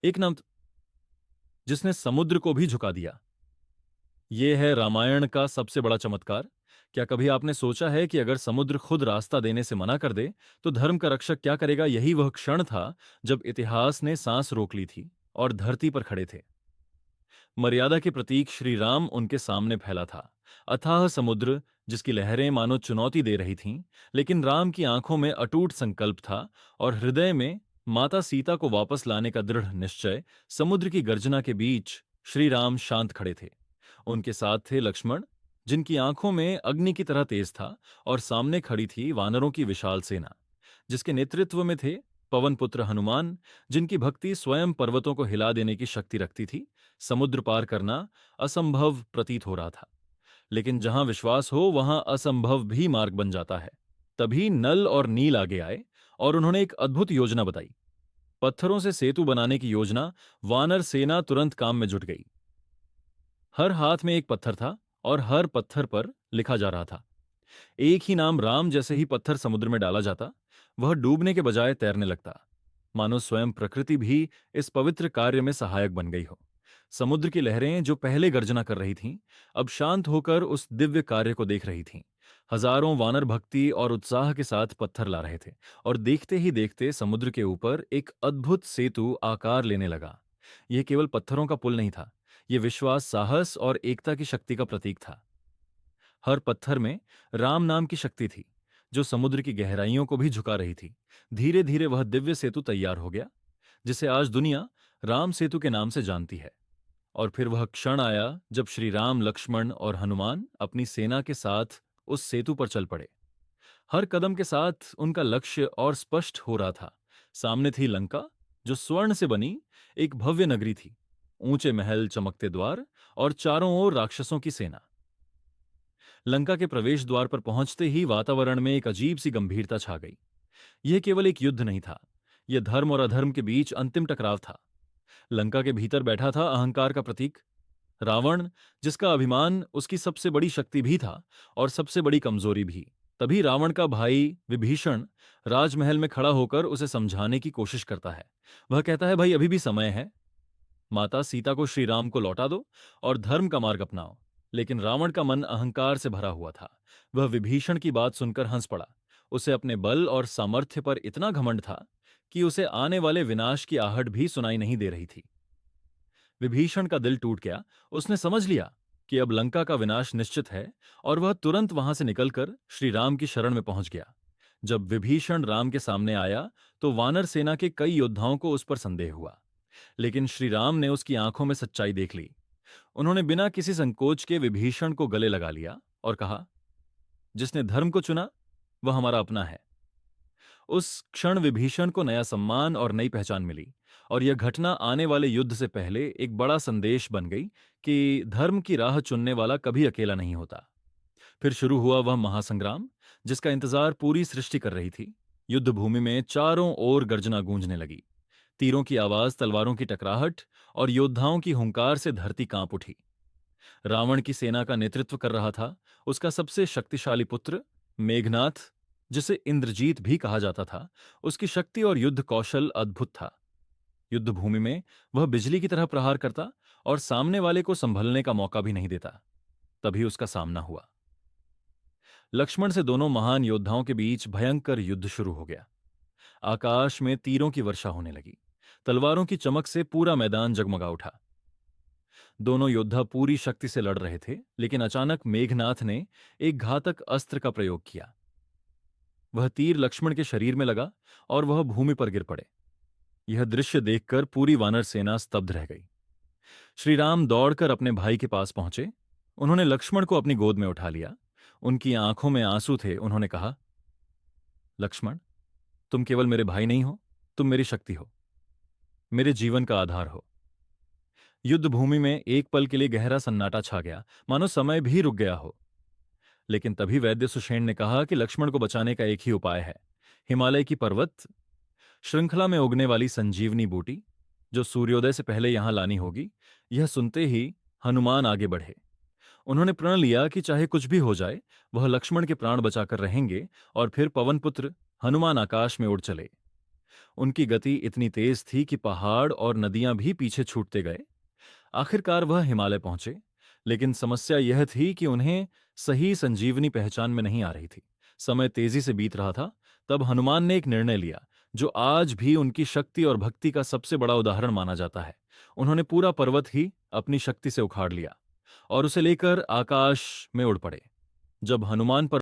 एक नाम जिसने समुद्र को भी झुका दिया। ये है रामायण का सबसे बड़ा चमत्कार। क्या कभी आपने सोचा है कि अगर समुद्र खुद रास्ता देने से मना कर दे तो धर्म का रक्षक क्या करेगा? यही वह क्षण था जब इतिहास ने सांस रोक ली थी और धरती पर खड़े थे। मर्यादा के प्रतीक श्री राम उनके सामने फैला था। अथाह समुद्र जिसकी लहरें मानो चुनौती दे रही थीं, लेकिन राम की आंखों में अटूट संकल्प था और हृदय में माता सीता को वापस लाने का दृढ़ निश्चय। समुद्र की गर्जना के बीच श्री राम शांत खड़े थे। उनके साथ थे लक्ष्मण, जिनकी आंखों में अग्नि की तरह तेज था, और सामने खड़ी थी वानरों की विशाल सेना, जिसके नेतृत्व में थे पवन पुत्र हनुमान, जिनकी भक्ति स्वयं पर्वतों को हिला देने की शक्ति रखती थी। समुद्र पार करना असंभव प्रतीत हो रहा था, लेकिन जहां विश्वास हो वहां असंभव भी मार्ग बन जाता है। तभी नल और नील आगे आए और उन्होंने एक अद्भुत योजना बताई। पत्थरों से सेतु बनाने की योजना। वानर सेना तुरंत काम में जुट गई। हर हाथ में एक पत्थर था और हर पत्थर पर लिखा जा रहा था एक ही नाम। राम जैसे ही पत्थर समुद्र में डाला जाता, वह डूबने के बजाय तैरने लगता, मानो स्वयं प्रकृति भी इस पवित्र कार्य में सहायक बन गई हो। समुद्र की लहरें जो पहले गर्जना कर रही थीं, अब शांत होकर उस दिव्य कार्य को देख रही थीं। हजारों वानर भक्ति और उत्साह के साथ पत्थर ला रहे थे, और देखते ही देखते समुद्र के ऊपर एक अद्भुत सेतु आकार लेने लगा। यह केवल पत्थरों का पुल नहीं था, यह विश्वास, साहस और एकता की शक्ति का प्रतीक था। हर पत्थर में राम नाम की शक्ति थी, जो समुद्र की गहराइयों को भी झुका रही थी। धीरे धीरे वह दिव्य सेतु तैयार हो गया, जिसे आज दुनिया राम सेतु के नाम से जानती है। और फिर वह क्षण आया जब श्री राम, लक्ष्मण और हनुमान अपनी सेना के साथ उस सेतु पर चल पड़े। हर कदम के साथ उनका लक्ष्य और स्पष्ट हो रहा था। सामने थी लंका, जो स्वर्ण से बनी एक भव्य नगरी थी। ऊंचे महल, चमकते द्वार और चारों ओर राक्षसों की सेना। लंका के प्रवेश द्वार पर पहुंचते ही वातावरण में एक अजीब सी गंभीरता छा गई। यह केवल एक युद्ध नहीं था, यह धर्म और अधर्म के बीच अंतिम टकराव था। लंका के भीतर बैठा था अहंकार का प्रतीक रावण, जिसका अभिमान उसकी सबसे बड़ी शक्ति भी था और सबसे बड़ी कमजोरी भी। तभी रावण का भाई विभीषण राजमहल में खड़ा होकर उसे समझाने की कोशिश करता है। वह कहता है, भाई अभी भी समय है, माता सीता को श्री राम को लौटा दो और धर्म का मार्ग अपनाओ। लेकिन रावण का मन अहंकार से भरा हुआ था। वह विभीषण की बात सुनकर हंस पड़ा। उसे अपने बल और सामर्थ्य पर इतना घमंड था कि उसे आने वाले विनाश की आहट भी सुनाई नहीं दे रही थी। विभीषण का दिल टूट गया। उसने समझ लिया कि अब लंका का विनाश निश्चित है, और वह तुरंत वहां से निकलकर श्री राम की शरण में पहुंच गया। जब विभीषण राम के सामने आया तो वानर सेना के कई योद्धाओं को उस पर संदेह हुआ, लेकिन श्री राम ने उसकी आंखों में सच्चाई देख ली। उन्होंने बिना किसी संकोच के विभीषण को गले लगा लिया और कहा, जिसने धर्म को चुना वह हमारा अपना है। उस क्षण विभीषण को नया सम्मान और नई पहचान मिली, और यह घटना आने वाले युद्ध से पहले एक बड़ा संदेश बन गई कि धर्म की राह चुनने वाला कभी अकेला नहीं होता। फिर शुरू हुआ वह महासंग्राम, जिसका इंतजार पूरी सृष्टि कर रही थी। युद्ध भूमि में चारों ओर गर्जना गूंजने लगी। तीरों की आवाज, तलवारों की टकराहट और योद्धाओं की हुंकार से धरती कांप उठी। रावण की सेना का नेतृत्व कर रहा था उसका सबसे शक्तिशाली पुत्र मेघनाथ, जिसे इंद्रजीत भी कहा जाता था। उसकी शक्ति और युद्ध कौशल अद्भुत था। युद्ध भूमि में वह बिजली की तरह प्रहार करता और सामने वाले को संभलने का मौका भी नहीं देता। तभी उसका सामना हुआ। लक्ष्मण से दोनों महान योद्धाओं के बीच भयंकर युद्ध शुरू हो गया। आकाश में तीरों की वर्षा होने लगी। तलवारों की चमक से पूरा मैदान जगमगा उठा। दोनों योद्धा पूरी शक्ति से लड़ रहे थे, लेकिन अचानक मेघनाथ ने एक घातक अस्त्र का प्रयोग किया। वह तीर लक्ष्मण के शरीर में लगा और वह भूमि पर गिर पड़े। यह दृश्य देखकर पूरी वानर सेना स्तब्ध रह गई। श्री राम दौड़कर अपने भाई के पास पहुंचे। उन्होंने लक्ष्मण को अपनी गोद में उठा लिया। उनकी आंखों में आंसू थे। उन्होंने कहा, लक्ष्मण, तुम केवल मेरे भाई नहीं हो, तुम मेरी शक्ति हो, मेरे जीवन का आधार हो। युद्ध भूमि में एक पल के लिए गहरा सन्नाटा छा गया, मानो समय भी रुक गया हो। लेकिन तभी वैद्य सुषेण ने कहा कि लक्ष्मण को बचाने का एक ही उपाय है, हिमालय की पर्वत श्रृंखला में उगने वाली संजीवनी बूटी, जो सूर्योदय से पहले यहां लानी होगी। यह सुनते ही हनुमान आगे बढ़े। उन्होंने प्रण लिया कि चाहे कुछ भी हो जाए, वह लक्ष्मण के प्राण बचाकर रहेंगे। और फिर पवन पुत्र हनुमान आकाश में उड़ चले। उनकी गति इतनी तेज थी कि पहाड़ और नदियां भी पीछे छूटते गए। आखिरकार वह हिमालय पहुंचे, लेकिन समस्या यह थी कि उन्हें सही संजीवनी पहचान में नहीं आ रही थी। समय तेजी से बीत रहा था। तब हनुमान ने एक निर्णय लिया, जो आज भी उनकी शक्ति और भक्ति का सबसे बड़ा उदाहरण माना जाता है। उन्होंने पूरा पर्वत ही अपनी शक्ति से उखाड़ लिया और उसे लेकर आकाश में उड़ पड़े। जब हनुमान पर